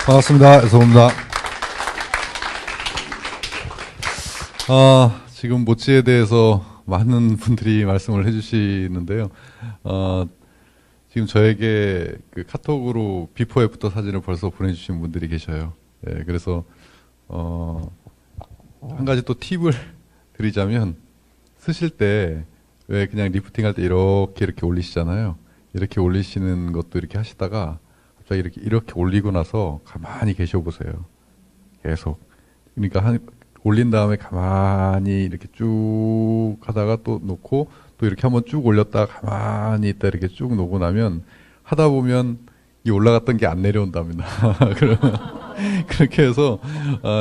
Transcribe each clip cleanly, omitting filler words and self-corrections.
반갑습니다. 여성입니다. 지금 모찌에 대해서 많은 분들이 말씀을 해주시는데요. 지금 저에게 그 카톡으로 비포 애프터 사진을 벌써 보내주신 분들이 계셔요. 예, 그래서 한 가지 또 팁을 드리자면, 쓰실 때 왜 그냥 리프팅 할 때 이렇게 올리시잖아요. 이렇게 올리시는 것도 이렇게 하시다가 갑자기 이렇게 올리고 나서 가만히 계셔 보세요. 계속. 그러니까 올린 다음에 가만히 이렇게 쭉 하다가 또 놓고 또 이렇게 한번 쭉 올렸다가 가만히 있다 이렇게 쭉 놓고 나면 하다 보면 이 올라갔던 게 안 내려온답니다. 그렇게 해서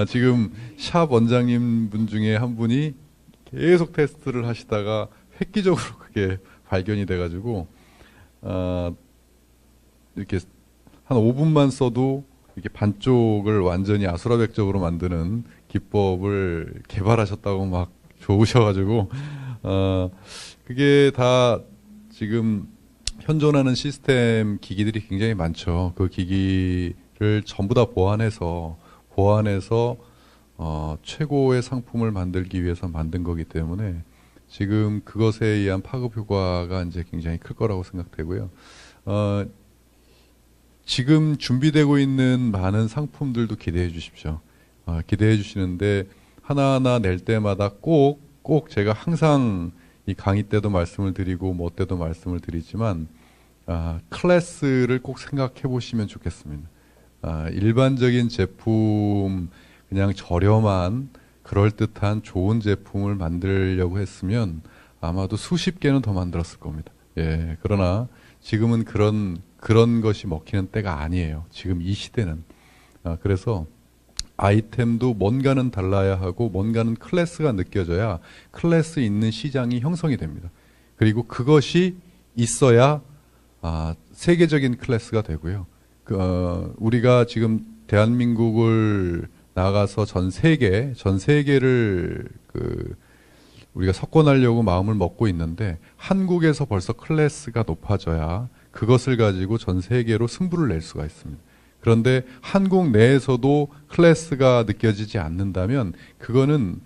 지금 샵 원장님 분 중에 한 분이 계속 테스트를 하시다가 획기적으로 그게 발견이 돼가지고 이렇게 한 5분만 써도 이렇게 반쪽을 완전히 아수라백적으로 만드는 기법을 개발하셨다고 막 좋으셔가지고 그게 다 지금 현존하는 시스템 기기들이 굉장히 많죠. 그 기기를 전부 다 보완해서 최고의 상품을 만들기 위해서 만든 거기 때문에 지금 그것에 의한 파급 효과가 이제 굉장히 클 거라고 생각되고요. 지금 준비되고 있는 많은 상품들도 기대해 주십시오. 기대해 주시는데 하나하나 낼 때마다 꼭 제가 항상 이 강의 때도 말씀을 드리고 뭐 때도 말씀을 드리지만 클래스를 꼭 생각해 보시면 좋겠습니다. 일반적인 제품, 그냥 저렴한 그럴듯한 좋은 제품을 만들려고 했으면 아마도 수십 개는 더 만들었을 겁니다. 예, 그러나 지금은 그런 것이 먹히는 때가 아니에요. 지금 이 시대는. 그래서 아이템도 뭔가는 달라야 하고 뭔가는 클래스가 느껴져야 클래스 있는 시장이 형성이 됩니다. 그리고 그것이 있어야 세계적인 클래스가 되고요. 우리가 지금 대한민국을 나가서 전 세계를 우리가 석권하려고 마음을 먹고 있는데 한국에서 벌써 클래스가 높아져야 그것을 가지고 전 세계로 승부를 낼 수가 있습니다. 그런데 한국 내에서도 클래스가 느껴지지 않는다면 그거는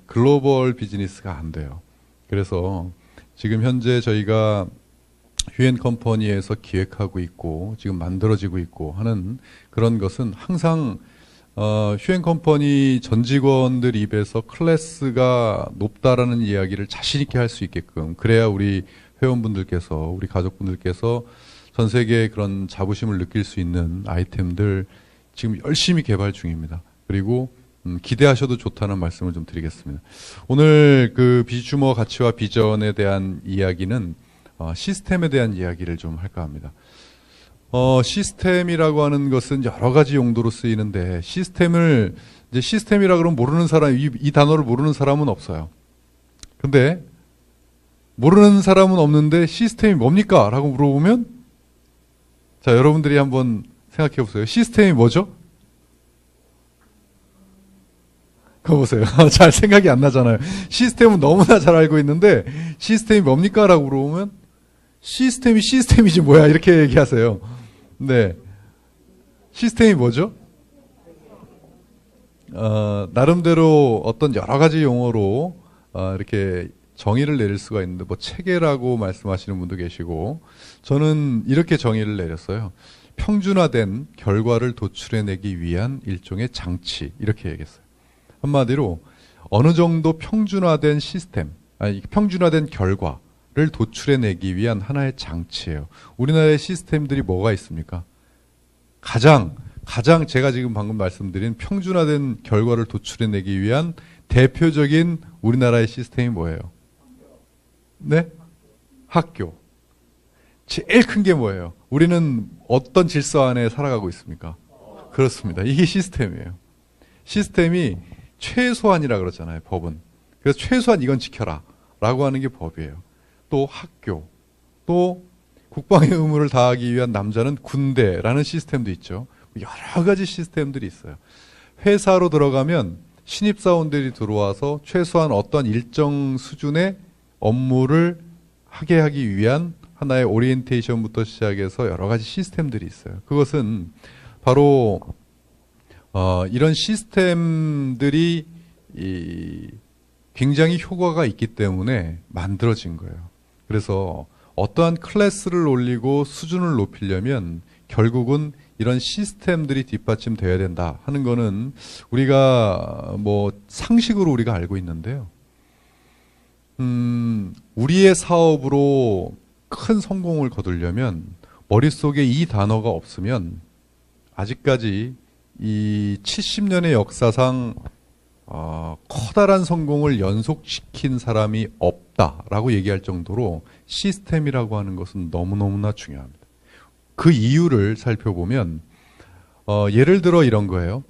글로벌 비즈니스가 안 돼요. 그래서 지금 현재 저희가 휴엔 컴퍼니에서 기획하고 있고 지금 만들어지고 있고 하는 그런 것은 항상 휴엔 컴퍼니 전 직원들 입에서 클래스가 높다라는 이야기를 자신 있게 할 수 있게끔, 그래야 우리 회원분들께서, 우리 가족분들께서 전 세계의 그런 자부심을 느낄 수 있는 아이템들 지금 열심히 개발 중입니다. 그리고 기대하셔도 좋다는 말씀을 좀 드리겠습니다. 오늘 그 비즈추머 가치와 비전에 대한 이야기는 시스템에 대한 이야기를 좀 할까 합니다. 시스템이라고 하는 것은 여러 가지 용도로 쓰이는데, 이제 시스템이라 그러면 모르는 사람, 이 단어를 모르는 사람은 없어요. 근데, 모르는 사람은 없는데, 시스템이 뭡니까? 라고 물어보면, 자, 여러분들이 한번 생각해 보세요. 시스템이 뭐죠? 그거 보세요. 잘 생각이 안 나잖아요. 시스템은 너무나 잘 알고 있는데, 시스템이 뭡니까? 라고 물어보면, 시스템이지 뭐야? 이렇게 얘기하세요. 네. 시스템이 뭐죠? 나름대로 어떤 여러 가지 용어로, 이렇게 정의를 내릴 수가 있는데, 뭐, 체계라고 말씀하시는 분도 계시고, 저는 이렇게 정의를 내렸어요. 평준화된 결과를 도출해내기 위한 일종의 장치. 이렇게 얘기했어요. 한마디로, 어느 정도 평준화된 시스템, 평준화된 결과를 도출해내기 위한 하나의 장치예요. 우리나라의 시스템들이 뭐가 있습니까? 가장 제가 지금 방금 말씀드린 평준화된 결과를 도출해내기 위한 대표적인 우리나라의 시스템이 뭐예요? 네? 학교. 제일 큰 게 뭐예요? 우리는 어떤 질서 안에 살아가고 있습니까? 그렇습니다. 이게 시스템이에요. 시스템이 최소한이라 그러잖아요, 법은. 그래서 최소한 이건 지켜라 라고 하는 게 법이에요. 또 학교, 또 국방의 의무를 다하기 위한 남자는 군대라는 시스템도 있죠. 여러 가지 시스템들이 있어요. 회사로 들어가면 신입사원들이 들어와서 최소한 어떤 일정 수준의 업무를 하게 하기 위한 하나의 오리엔테이션부터 시작해서 여러 가지 시스템들이 있어요. 그것은 바로 이런 시스템들이 굉장히 효과가 있기 때문에 만들어진 거예요. 그래서 어떠한 클래스를 올리고 수준을 높이려면 결국은 이런 시스템들이 뒷받침되어야 된다 하는 거는 우리가 뭐 상식으로 우리가 알고 있는데요. 우리의 사업으로 큰 성공을 거두려면 머릿속에 이 단어가 없으면 아직까지 이 70년의 역사상 커다란 성공을 연속시킨 사람이 없다라고 얘기할 정도로 시스템이라고 하는 것은 너무너무나 중요합니다. 그 이유를 살펴보면 예를 들어 이런 거예요.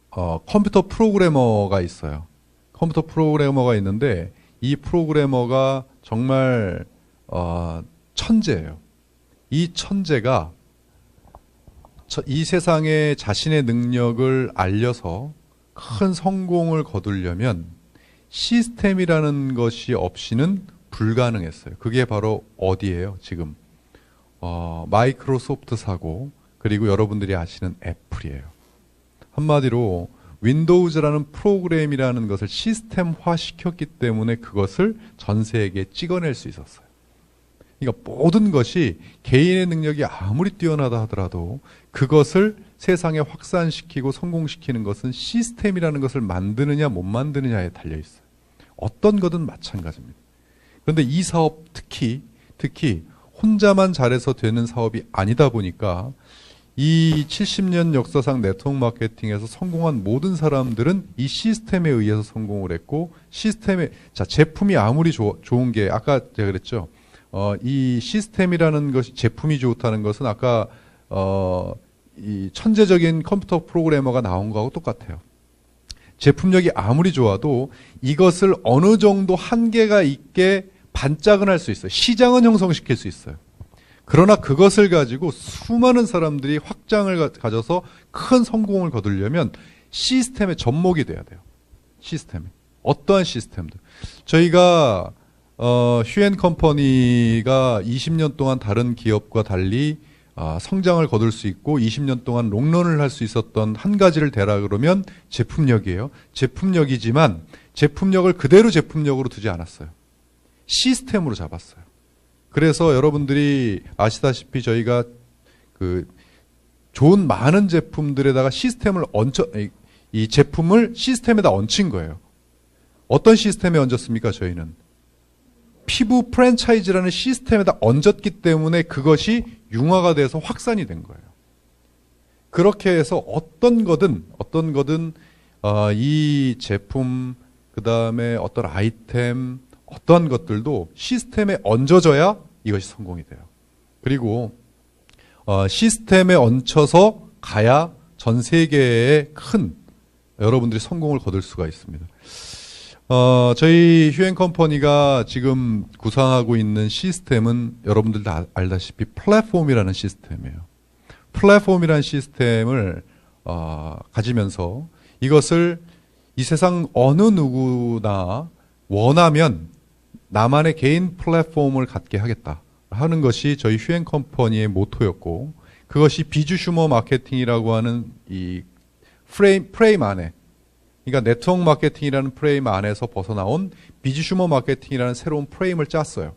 컴퓨터 프로그래머가 있어요. 컴퓨터 프로그래머가 있는데 이 프로그래머가 정말 천재예요. 이 천재가 이 세상에 자신의 능력을 알려서 큰 성공을 거두려면 시스템이라는 것이 없이는 불가능했어요. 그게 바로 어디예요? 지금 마이크로소프트 사고, 그리고 여러분들이 아시는 애플이에요. 한마디로 윈도우즈라는 프로그램이라는 것을 시스템화 시켰기 때문에 그것을 전 세계에 찍어낼 수 있었어요. 그러니까 모든 것이 개인의 능력이 아무리 뛰어나다 하더라도 그것을 세상에 확산시키고 성공시키는 것은 시스템이라는 것을 만드느냐 못 만드느냐에 달려 있어요. 어떤 거든 마찬가지입니다. 그런데 이 사업 특히 혼자만 잘해서 되는 사업이 아니다 보니까 이 70년 역사상 네트워크 마케팅에서 성공한 모든 사람들은 이 시스템에 의해서 성공을 했고, 제품이 아무리 좋은 게 아까 제가 그랬죠. 이 시스템이라는 것이 제품이 좋다는 것은 아까 이 천재적인 컴퓨터 프로그래머가 나온 거하고 똑같아요. 제품력이 아무리 좋아도 이것을 어느 정도 한계가 있게 반짝은 할 수 있어요. 시장은 형성시킬 수 있어요. 그러나 그것을 가지고 수많은 사람들이 확장을 가져서 큰 성공을 거두려면 시스템에 접목이 돼야 돼요. 시스템에. 어떠한 시스템들. 저희가 휴앤컴퍼니가 20년 동안 다른 기업과 달리 성장을 거둘 수 있고 20년 동안 롱런을 할 수 있었던 한 가지를 대라 그러면 제품력이에요. 제품력이지만 제품력을 그대로 제품력으로 두지 않았어요. 시스템으로 잡았어요. 그래서 여러분들이 아시다시피 저희가 그 좋은 많은 제품들에다가 이 제품을 시스템에다 얹힌 거예요. 어떤 시스템에 얹었습니까? 저희는 피부 프랜차이즈라는 시스템에다 얹었기 때문에 그것이 융화가 돼서 확산이 된 거예요. 그렇게 해서 어떤 거든 이 제품, 그 다음에 어떤 아이템, 어떠한 것들도 시스템에 얹어져야 이것이 성공이 돼요. 그리고 시스템에 얹혀서 가야 전 세계에 큰 여러분들이 성공을 거둘 수가 있습니다. 저희 휴앤컴퍼니가 지금 구상하고 있는 시스템은 여러분들 다 알다시피 플랫폼이라는 시스템이에요. 플랫폼이라는 시스템을 가지면서 이것을 이 세상 어느 누구나 원하면 나만의 개인 플랫폼을 갖게 하겠다 하는 것이 저희 휴앤컴퍼니의 모토였고, 그것이 비주슈머 마케팅이라고 하는 이 프레임 안에, 그러니까 네트워크 마케팅이라는 프레임 안에서 벗어나온 비주슈머 마케팅이라는 새로운 프레임을 짰어요.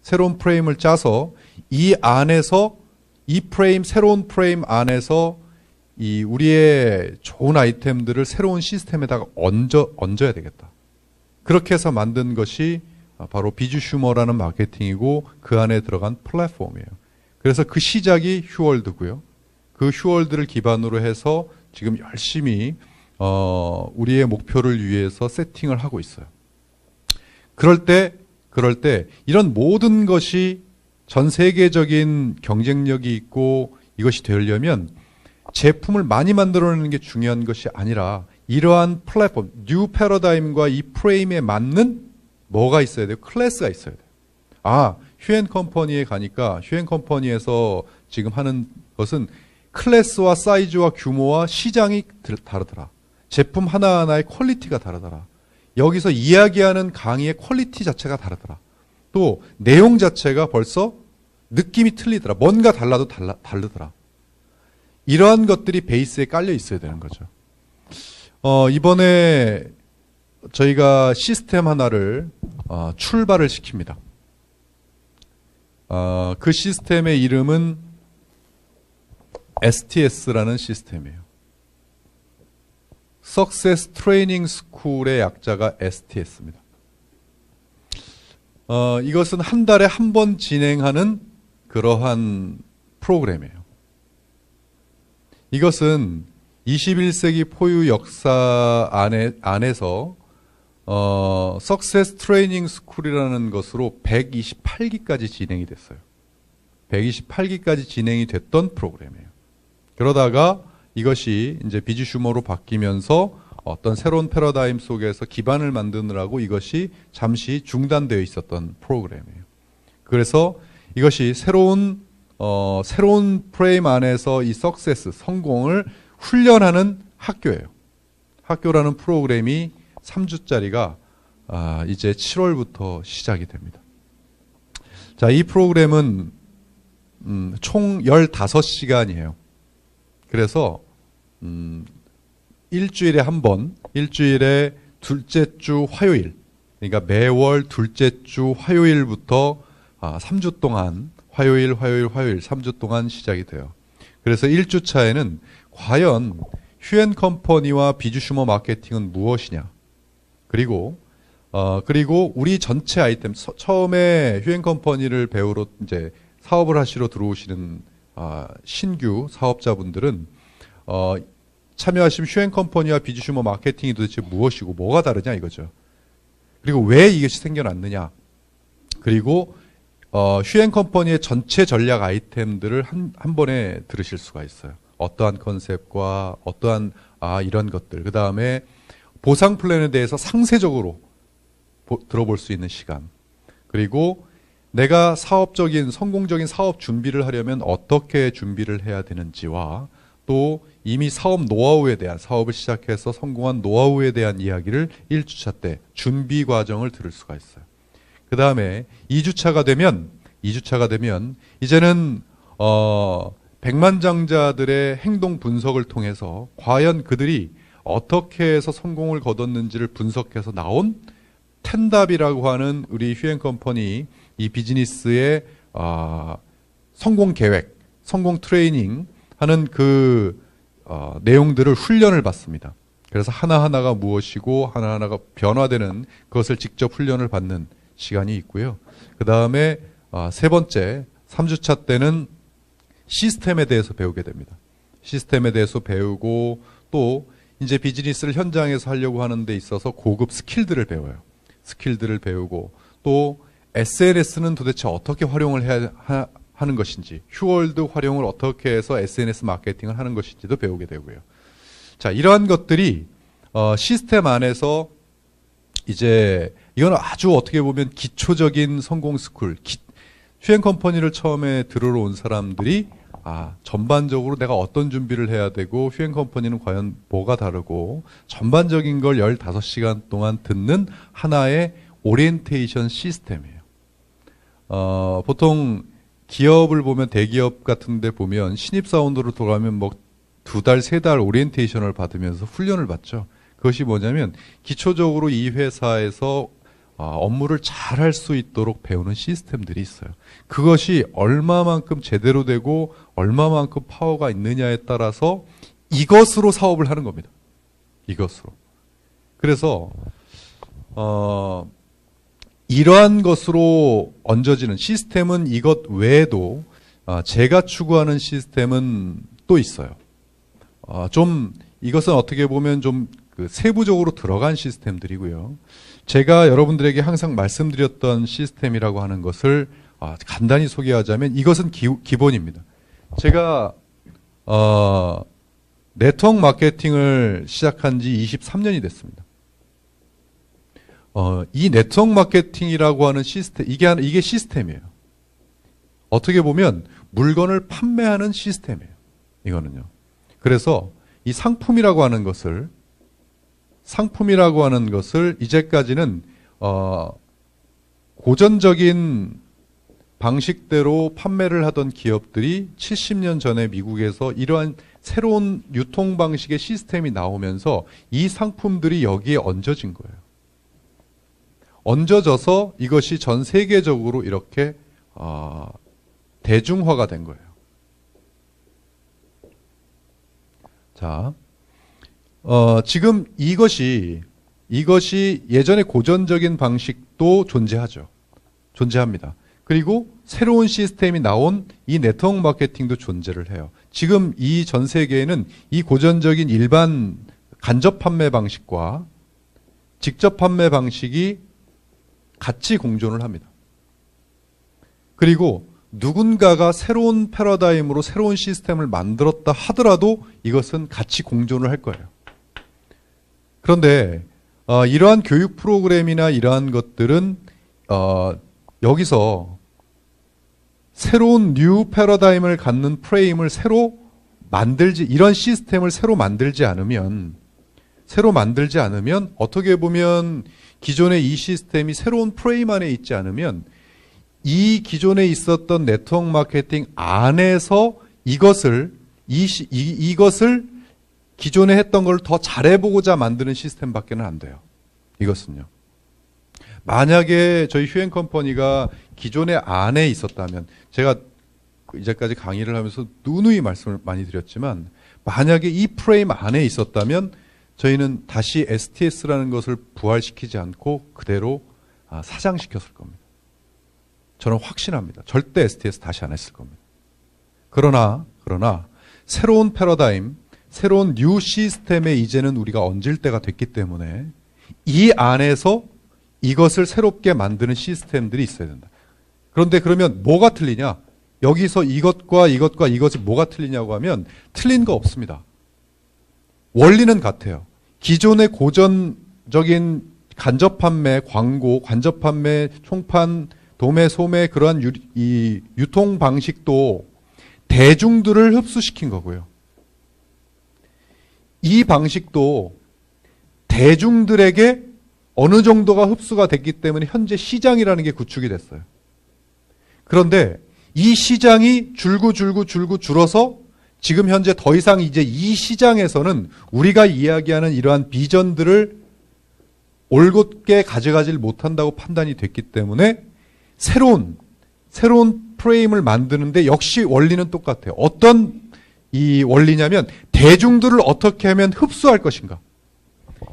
새로운 프레임을 짜서 이 안에서 새로운 프레임 안에서 이 우리의 좋은 아이템들을 새로운 시스템에다가 얹어야 되겠다. 그렇게 해서 만든 것이 바로 비주슈머라는 마케팅이고 그 안에 들어간 플랫폼이에요. 그래서 그 시작이 휴월드고요. 그 휴월드를 기반으로 해서 지금 열심히 우리의 목표를 위해서 세팅을 하고 있어요. 그럴 때 이런 모든 것이 전 세계적인 경쟁력이 있고 이것이 되려면 제품을 많이 만들어내는 게 중요한 것이 아니라 이러한 플랫폼, 뉴 패러다임과 이 프레임에 맞는 뭐가 있어야 돼요? 클래스가 있어야 돼요. 휴앤컴퍼니에 가니까 휴앤컴퍼니에서 지금 하는 것은 클래스와 사이즈와 규모와 시장이 다르더라. 제품 하나하나의 퀄리티가 다르더라. 여기서 이야기하는 강의의 퀄리티 자체가 다르더라. 또 내용 자체가 벌써 느낌이 틀리더라. 뭔가 달라도 다르더라. 이러한 것들이 베이스에 깔려 있어야 되는 거죠. 이번에 저희가 시스템 하나를 출발을 시킵니다. 그 시스템의 이름은 STS라는 시스템이에요. Success Training School의 약자가 STS입니다. 이것은 한 달에 한 번 진행하는 그러한 프로그램이에요. 이것은 21세기 포유 역사 안에서 Success Training School이라는 것으로 128기까지 진행이 됐어요. 128기까지 진행이 됐던 프로그램이에요. 그러다가 이것이 이제 비즈슈머로 바뀌면서 어떤 새로운 패러다임 속에서 기반을 만드느라고 이것이 잠시 중단되어 있었던 프로그램이에요. 그래서 이것이 새로운 프레임 안에서 이 석세스, 성공을 훈련하는 학교예요. 학교라는 프로그램이 3주짜리가 이제 7월부터 시작이 됩니다. 자, 이 프로그램은 총 15시간이에요. 그래서 일주일에 한 번, 일주일에 둘째 주 화요일, 그러니까 매월 둘째 주 화요일부터 3주 동안 화요일 3주 동안 시작이 돼요. 그래서 1주차에는 과연 휴앤컴퍼니와 비즈슈머 마케팅은 무엇이냐, 그리고 우리 전체 아이템, 처음에 휴앤컴퍼니를 배우러 이제 사업을 하시러 들어오시는 신규 사업자분들은 참여하신 휴앤컴퍼니와 비즈슈머 마케팅이 도대체 무엇이고 뭐가 다르냐 이거죠. 그리고 왜 이것이 생겨났느냐, 그리고 휴앤컴퍼니의 전체 전략 아이템들을 한 번에 들으실 수가 있어요. 어떠한 컨셉과 어떠한 이런 것들, 그 다음에 보상 플랜에 대해서 상세적으로 들어볼 수 있는 시간, 그리고 내가 성공적인 사업 준비를 하려면 어떻게 준비를 해야 되는지와 또 이미 사업을 시작해서 성공한 노하우에 대한 이야기를 1주차 때 준비 과정을 들을 수가 있어요. 그 다음에 2주차가 되면 이제는 백만장자들의 행동 분석을 통해서 과연 그들이 어떻게 해서 성공을 거뒀는지를 분석해서 나온 텐답이라고 하는 우리 휴앤컴퍼니 이 비즈니스의 성공 계획, 성공 트레이닝 하는 그 내용들을 훈련을 받습니다. 그래서 하나하나가 무엇이고 하나하나가 변화되는 그것을 직접 훈련을 받는 시간이 있고요. 그 다음에 세 번째 3주차 때는 시스템에 대해서 배우게 됩니다. 시스템에 대해서 배우고 또 이제 비즈니스를 현장에서 하려고 하는 데 있어서 고급 스킬들을 배워요. 스킬들을 배우고 또 SNS는 도대체 어떻게 활용을 해야 하는 것인지, 휴월드 활용을 어떻게 해서 SNS 마케팅을 하는 것인지도 배우게 되고요. 자, 이러한 것들이 시스템 안에서 이제 이건 아주 어떻게 보면 기초적인 성공 스쿨, 휴앤컴퍼니를 처음에 들으러 온 사람들이 전반적으로 내가 어떤 준비를 해야 되고 휴앤컴퍼니는 과연 뭐가 다르고 전반적인 걸 15시간 동안 듣는 하나의 오리엔테이션 시스템이에요. 보통 기업을 보면 대기업 같은 데 보면 신입사원으로 들어가면 뭐 2달, 3달 오리엔테이션을 받으면서 훈련을 받죠. 그것이 뭐냐면 기초적으로 이 회사에서 업무를 잘 할 수 있도록 배우는 시스템들이 있어요. 그것이 얼마만큼 제대로 되고 얼마만큼 파워가 있느냐에 따라서 이것으로 사업을 하는 겁니다. 이것으로. 그래서 이러한 것으로 얹어지는 시스템은 이것 외에도 제가 추구하는 시스템은 또 있어요. 좀 이것은 어떻게 보면 좀 세부적으로 들어간 시스템들이고요. 제가 여러분들에게 항상 말씀드렸던 시스템이라고 하는 것을 간단히 소개하자면 이것은 기본입니다. 제가 네트워크 마케팅을 시작한 지 23년이 됐습니다. 이 네트워크 마케팅이라고 하는 시스템, 이게 시스템이에요. 어떻게 보면 물건을 판매하는 시스템이에요. 이거는요. 그래서 이 상품이라고 하는 것을 이제까지는 고전적인 방식대로 판매를 하던 기업들이 70년 전에 미국에서 이러한 새로운 유통 방식의 시스템이 나오면서 이 상품들이 여기에 얹어진 거예요. 얹어져서 이것이 전 세계적으로 이렇게 대중화가 된 거예요. 자, 지금 이것이 예전의 고전적인 방식도 존재하죠. 존재합니다. 그리고 새로운 시스템이 나온 이 네트워크 마케팅도 존재를 해요. 지금 이 전 세계에는 이 고전적인 일반 간접 판매 방식과 직접 판매 방식이 같이 공존을 합니다. 그리고 누군가가 새로운 패러다임으로 새로운 시스템을 만들었다 하더라도 이것은 같이 공존을 할 거예요. 그런데 이러한 교육 프로그램이나 이러한 것들은 여기서 새로운 뉴 패러다임을 갖는 프레임을 새로 만들지, 이런 시스템을 새로 만들지 않으면 어떻게 보면 기존의 이 시스템이 새로운 프레임 안에 있지 않으면 이 기존에 있었던 네트워크 마케팅 안에서 이것을 기존에 했던 걸 더 잘해보고자 만드는 시스템밖에는 안 돼요. 이것은요. 만약에 저희 휴앤컴퍼니가 기존의 안에 있었다면, 제가 이제까지 강의를 하면서 누누이 말씀을 많이 드렸지만, 만약에 이 프레임 안에 있었다면 저희는 다시 STS라는 것을 부활시키지 않고 그대로 사장시켰을 겁니다. 저는 확신합니다. 절대 STS 다시 안 했을 겁니다. 그러나 새로운 패러다임, 새로운 뉴 시스템에 이제는 우리가 얹을 때가 됐기 때문에 이 안에서 이것을 새롭게 만드는 시스템들이 있어야 된다. 그런데 그러면 뭐가 틀리냐? 여기서 이것과 이것이 뭐가 틀리냐고 하면 틀린 거 없습니다. 원리는 같아요. 기존의 고전적인 간접 판매, 광고, 간접 판매, 총판, 도매, 소매 그러한 이 유통 방식도 대중들을 흡수시킨 거고요. 이 방식도 대중들에게 어느 정도가 흡수가 됐기 때문에 현재 시장이라는 게 구축이 됐어요. 그런데 이 시장이 줄고 줄어서 지금 현재 더 이상 이제 이 시장에서는 우리가 이야기하는 이러한 비전들을 올곧게 가져가질 못한다고 판단이 됐기 때문에 새로운 프레임을 만드는데 역시 원리는 똑같아요. 어떤 이 원리냐면 대중들을 어떻게 하면 흡수할 것인가.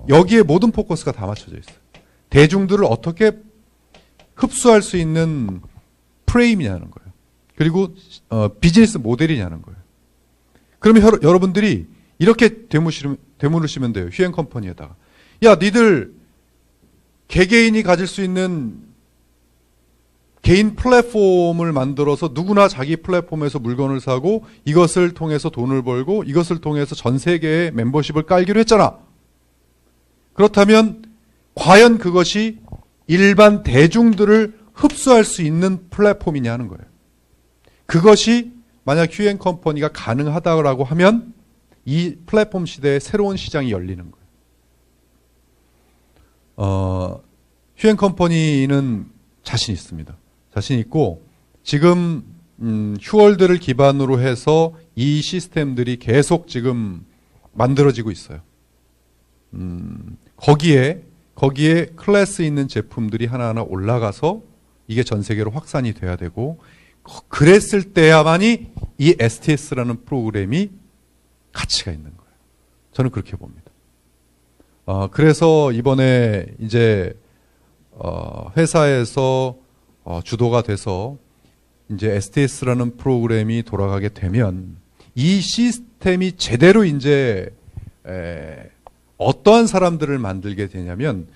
여기에 모든 포커스가 다 맞춰져 있어요. 대중들을 어떻게 흡수할 수 있는 프레임이냐는 거예요. 그리고 비즈니스 모델이냐는 거예요. 그러면 여러분들이 이렇게 되물으시면 돼요. 휴앤컴퍼니에다가. 야, 니들 개개인이 가질 수 있는 개인 플랫폼을 만들어서 누구나 자기 플랫폼에서 물건을 사고 이것을 통해서 돈을 벌고 이것을 통해서 전 세계에 멤버십을 깔기로 했잖아. 그렇다면 과연 그것이 일반 대중들을 흡수할 수 있는 플랫폼이냐는 거예요. 그것이 만약 휴앤컴퍼니가 가능하다고 하면 이 플랫폼 시대에 새로운 시장이 열리는 거예요. 휴앤컴퍼니는 자신 있습니다. 자신 있고 지금 휴월드를 기반으로 해서 이 시스템들이 계속 지금 만들어지고 있어요. 거기에 클래스 있는 제품들이 하나하나 올라가서 이게 전 세계로 확산이 돼야 되고 그랬을 때야만이 이 STS라는 프로그램이 가치가 있는 거예요. 저는 그렇게 봅니다. 그래서 이번에 이제 회사에서 주도가 돼서 이제 STS라는 프로그램이 돌아가게 되면 이 시스템이 제대로 이제 어떠한 사람들을 만들게 되냐면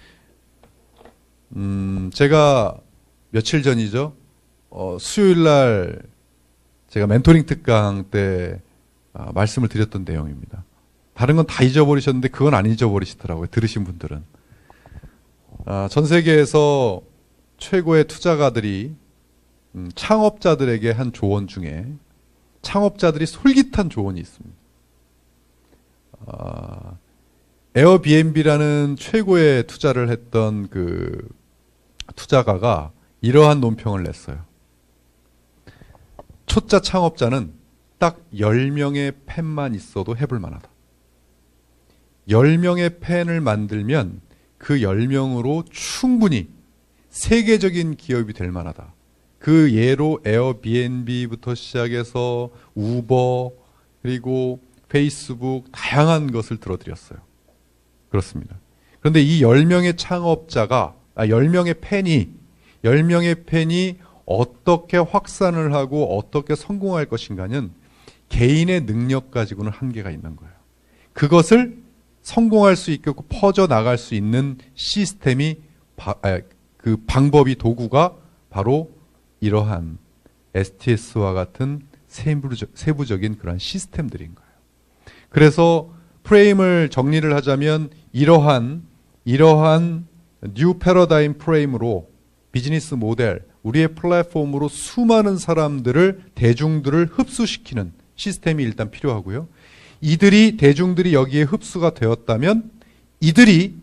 제가 며칠 전이죠. 수요일 날 제가 멘토링 특강 때 말씀을 드렸던 내용입니다. 다른 건 다 잊어버리셨는데 그건 안 잊어버리시더라고요. 들으신 분들은. 전 세계에서 최고의 투자가들이 창업자들에게 한 조언 중에 창업자들이 솔깃한 조언이 있습니다. 에어비앤비라는 최고의 투자를 했던 그 투자가가 이러한 논평을 냈어요. 초짜 창업자는 딱 10명의 펜만 있어도 해볼 만하다. 10명의 펜을 만들면 그 10명으로 충분히 세계적인 기업이 될 만하다. 그 예로 에어비앤비부터 시작해서 우버 그리고 페이스북 다양한 것을 들어드렸어요. 그렇습니다. 그런데 이 10명의 창업자가 10명의 펜이 어떻게 확산을 하고 어떻게 성공할 것인가는 개인의 능력 가지고는 한계가 있는 거예요. 그것을 성공할 수 있고 퍼져나갈 수 있는 시스템이 그 방법이 도구가 바로 이러한 STS와 같은 세부적인 그런 시스템들인 거예요. 그래서 프레임을 정리를 하자면 이러한 뉴 패러다임 프레임으로 비즈니스 모델, 우리의 플랫폼으로 수많은 사람들을, 대중들을 흡수시키는 시스템이 일단 필요하고요. 대중들이 여기에 흡수가 되었다면 이들이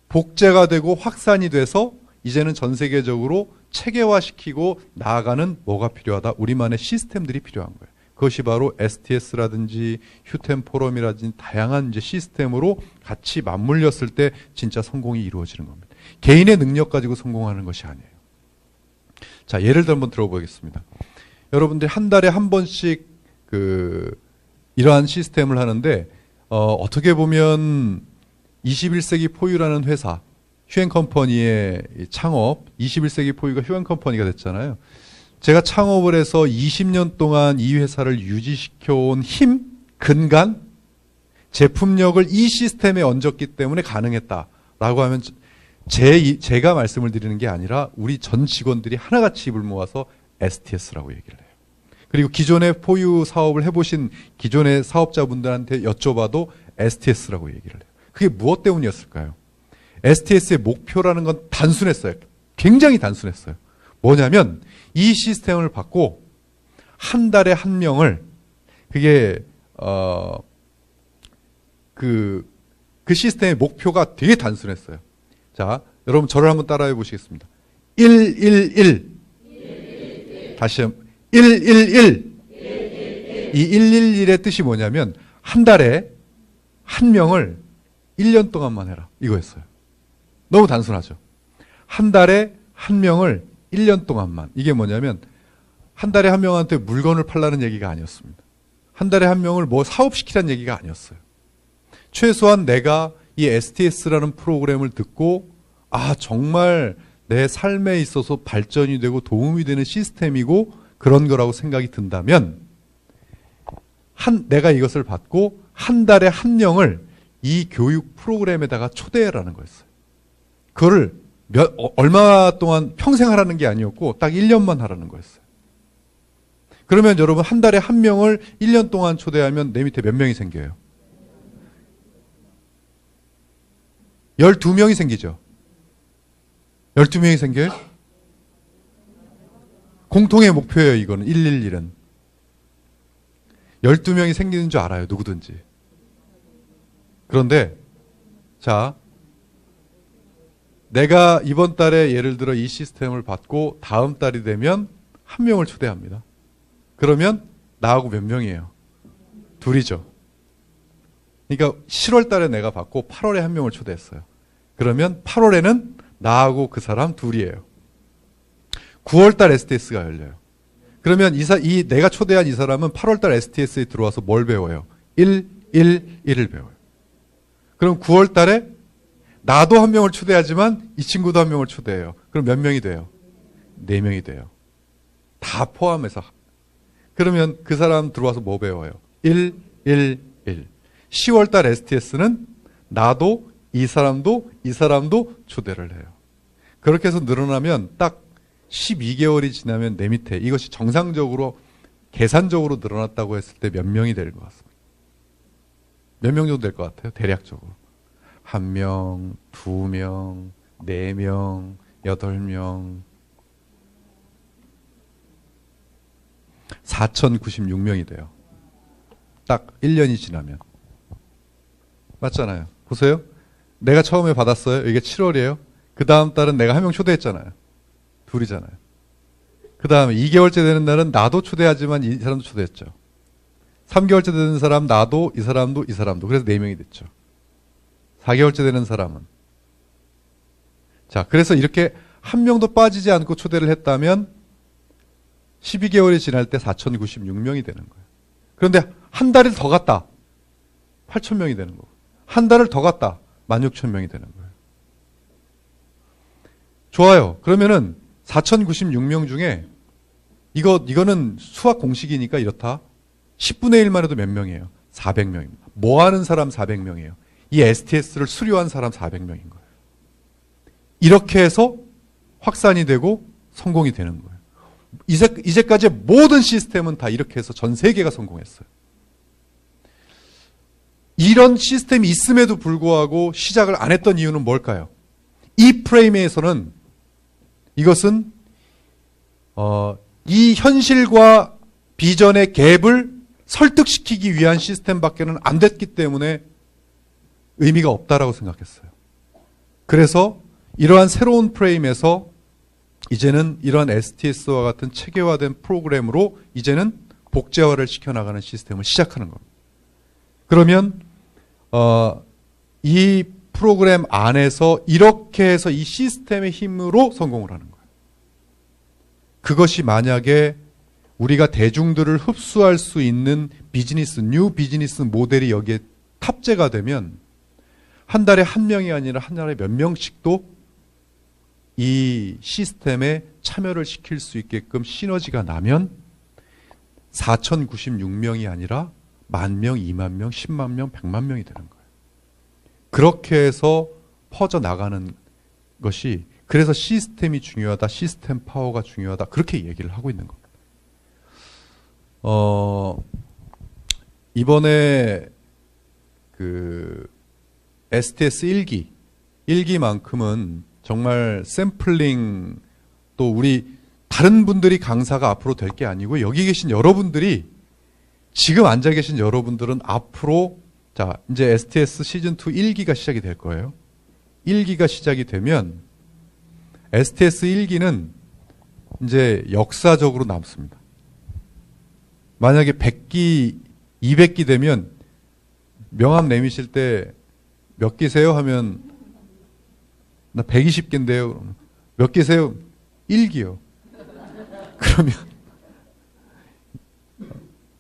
복제가 되고 확산이 돼서 이제는 전 세계적으로 체계화시키고 나아가는 뭐가 필요하다? 우리만의 시스템들이 필요한 거예요. 그것이 바로 STS라든지 휴템 포럼이라든지 다양한 이제 시스템으로 같이 맞물렸을 때 진짜 성공이 이루어지는 겁니다. 개인의 능력 가지고 성공하는 것이 아니에요. 자, 예를 들어 한번 들어보겠습니다. 여러분들이 한 달에 한 번씩 이러한 시스템을 하는데 어떻게 보면 21세기 포유라는 회사, 휴앤컴퍼니의 창업, 21세기 포유가 휴앤컴퍼니가 됐잖아요. 제가 창업을 해서 20년 동안 이 회사를 유지시켜온 힘, 근간, 제품력을 이 시스템에 얹었기 때문에 가능했다라고 하면 제가 말씀을 드리는 게 아니라 우리 전 직원들이 하나같이 입을 모아서 STS라고 얘기를 해요. 그리고 기존의 포유 사업을 해보신 기존의 사업자분들한테 여쭤봐도 STS라고 얘기를 해요. 그게 무엇 때문이었을까요? STS의 목표라는 건 단순했어요. 굉장히 단순했어요. 뭐냐면 이 시스템을 받고 한 달에 한 명을 그게 그 시스템의 목표가 되게 단순했어요. 자, 여러분 저를 한번 따라해 보시겠습니다. 111 다시 한번 111 이 111의 뜻이 뭐냐면 한 달에 한 명을 1년 동안만 해라 이거였어요. 너무 단순하죠. 한 달에 한 명을 1년 동안만. 이게 뭐냐면 한 달에 한 명한테 물건을 팔라는 얘기가 아니었습니다. 한 달에 한 명을 뭐 사업시키라는 얘기가 아니었어요. 최소한 내가 이 STS라는 프로그램을 듣고 정말 내 삶에 있어서 발전이 되고 도움이 되는 시스템이고 그런 거라고 생각이 든다면 내가 이것을 받고 한 달에 한 명을 이 교육 프로그램에다가 초대해라는 거였어요. 그거를 얼마 동안 평생 하라는 게 아니었고 딱 1년만 하라는 거였어요. 그러면 여러분 한 달에 한 명을 1년 동안 초대하면 내 밑에 몇 명이 생겨요? 12명이 생기죠. 12명이 생겨요? 공통의 목표예요, 이거는. 111은. 12명이 생기는 줄 알아요, 누구든지. 그런데, 자, 내가 이번 달에 예를 들어 이 시스템을 받고 다음 달이 되면 한 명을 초대합니다. 그러면 나하고 몇 명이에요? 둘이죠. 그러니까 7월 달에 내가 받고 8월에 한 명을 초대했어요. 그러면 8월에는 나하고 그 사람 둘이에요. 9월 달 STS가 열려요. 그러면 내가 초대한 이 사람은 8월 달 STS에 들어와서 뭘 배워요? 111을 배워요. 그럼 9월 달에 나도 한 명을 초대하지만 이 친구도 한 명을 초대해요. 그럼 몇 명이 돼요? 4명이 돼요. 다 포함해서. 그러면 그 사람 들어와서 뭐 배워요? 111. 10월 달 STS는 나도 이 사람도 초대를 해요. 그렇게 해서 늘어나면 딱 12개월이 지나면 내 밑에 이것이 정상적으로 계산적으로 늘어났다고 했을 때 몇 명이 될 것 같습니다. 몇 명 정도 될 것 같아요? 대략적으로. 1명, 2명, 4명, 8명, 4,096명이 돼요. 딱 1년이 지나면. 맞잖아요. 보세요. 내가 처음에 받았어요. 이게 7월이에요. 그 다음 달은 내가 한 명 초대했잖아요. 둘이잖아요. 그 다음에 2개월째 되는 날은 나도 초대하지만 이 사람도 초대했죠. 3개월째 되는 사람, 나도, 이 사람도, 이 사람도. 그래서 4명이 됐죠. 4개월째 되는 사람은. 자, 그래서 이렇게 한 명도 빠지지 않고 초대를 했다면 12개월이 지날 때 4,096명이 되는 거예요. 그런데 한 달을 더 갔다. 8,000명이 되는 거고. 한 달을 더 갔다. 16,000명이 되는 거예요. 좋아요. 그러면은 4,096명 중에 이거는 수학 공식이니까 이렇다. 10분의 1만 해도 몇 명이에요? 400명입니다. 뭐 하는 사람 400명이에요. 이 STS를 수료한 사람 400명인 거예요. 이렇게 해서 확산이 되고 성공이 되는 거예요. 이제까지 모든 시스템은 다 이렇게 해서 전 세계가 성공했어요. 이런 시스템이 있음에도 불구하고 시작을 안 했던 이유는 뭘까요? 이 프레임에서는 이것은 이 현실과 비전의 갭을 설득시키기 위한 시스템밖에는 안 됐기 때문에 의미가 없다라고 생각했어요. 그래서 이러한 새로운 프레임에서 이제는 이러한 STS와 같은 체계화된 프로그램으로 이제는 복제화를 시켜나가는 시스템을 시작하는 겁니다. 그러면 이 프로그램 안에서 이렇게 해서 이 시스템의 힘으로 성공을 하는 거예요. 그것이 만약에 우리가 대중들을 흡수할 수 있는 뉴 비즈니스 모델이 여기에 탑재가 되면 한 달에 한 명이 아니라 한 달에 몇 명씩도 이 시스템에 참여를 시킬 수 있게끔 시너지가 나면 4,096명이 아니라 10,000명, 20,000명, 10만 명, 100만 명이 되는 거예요. 그렇게 해서 퍼져나가는 것이 그래서 시스템이 중요하다, 시스템 파워가 중요하다 그렇게 얘기를 하고 있는 겁니다. 이번에 그 STS 1기만큼은 정말 샘플링 또 우리 다른 분들이 강사가 앞으로 될 게 아니고 여기 계신 여러분들이 지금 앉아 계신 여러분들은 앞으로 자 이제 STS 시즌 2 1기가 시작이 될 거예요. 1기가 시작이 되면 STS 1기는 이제 역사적으로 남습니다. 만약에 100기, 200기 되면 명함 내미실 때 몇 기세요? 하면 나 120기인데요. 몇 기세요? 1기요. 그러면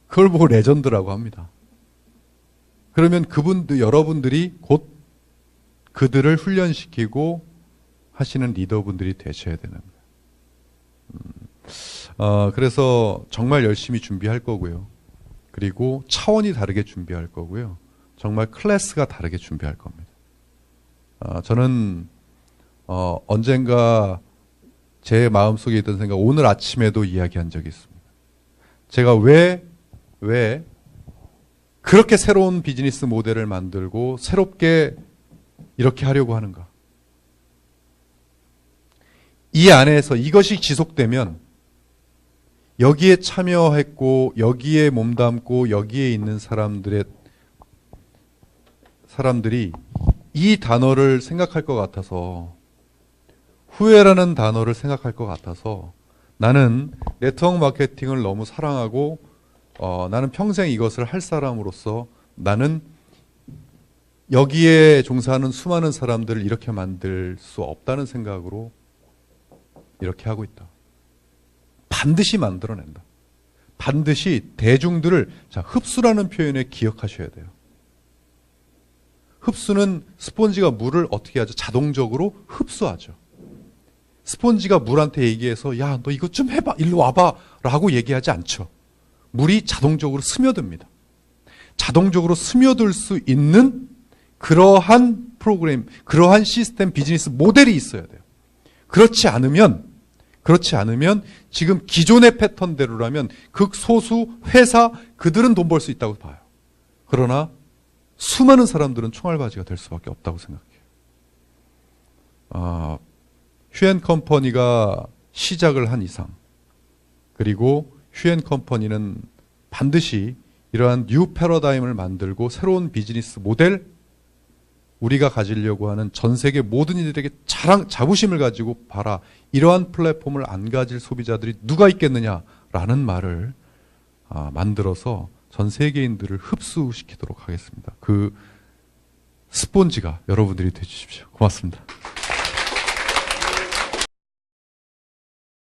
그걸 보고 레전드라고 합니다. 그러면 여러분들이 곧 그들을 훈련시키고 하시는 리더분들이 되셔야 되는 거예요. 그래서 정말 열심히 준비할 거고요. 그리고 차원이 다르게 준비할 거고요. 정말 클래스가 다르게 준비할 겁니다. 저는 언젠가 제 마음속에 있던 생각, 오늘 아침에도 이야기한 적이 있습니다. 제가 왜 그렇게 새로운 비즈니스 모델을 만들고 새롭게 이렇게 하려고 하는가? 이 안에서 이것이 지속되면 여기에 참여했고 여기에 몸담고 여기에 있는 사람들이 이 단어를 생각할 것 같아서 후회라는 단어를 생각할 것 같아서 나는 네트워크 마케팅을 너무 사랑하고 나는 평생 이것을 할 사람으로서 나는 여기에 종사하는 수많은 사람들을 이렇게 만들 수 없다는 생각으로 이렇게 하고 있다. 반드시 만들어낸다. 반드시 대중들을 흡수라는 표현에 기억하셔야 돼요. 흡수는 스폰지가 물을 어떻게 하죠? 자동적으로 흡수하죠. 스폰지가 물한테 얘기해서 야, 너 이것 좀 해봐. 일로 와봐. 라고 얘기하지 않죠. 물이 자동적으로 스며듭니다. 자동적으로 스며들 수 있는 그러한 프로그램, 그러한 시스템 비즈니스 모델이 있어야 돼요. 그렇지 않으면 지금 기존의 패턴대로라면 극소수 회사 그들은 돈 벌 수 있다고 봐요. 그러나 수많은 사람들은 총알바지가 될 수밖에 없다고 생각해요. 휴앤컴퍼니가 시작을 한 이상 그리고 휴앤컴퍼니는 반드시 이러한 뉴 패러다임을 만들고 새로운 비즈니스 모델 우리가 가지려고 하는 전 세계 모든 이들에게 자부심을 가지고 봐라. 이러한 플랫폼을 안 가질 소비자들이 누가 있겠느냐라는 말을 만들어서 전 세계인들을 흡수시키도록 하겠습니다. 그 스폰지가 여러분들이 되주십시오. 고맙습니다.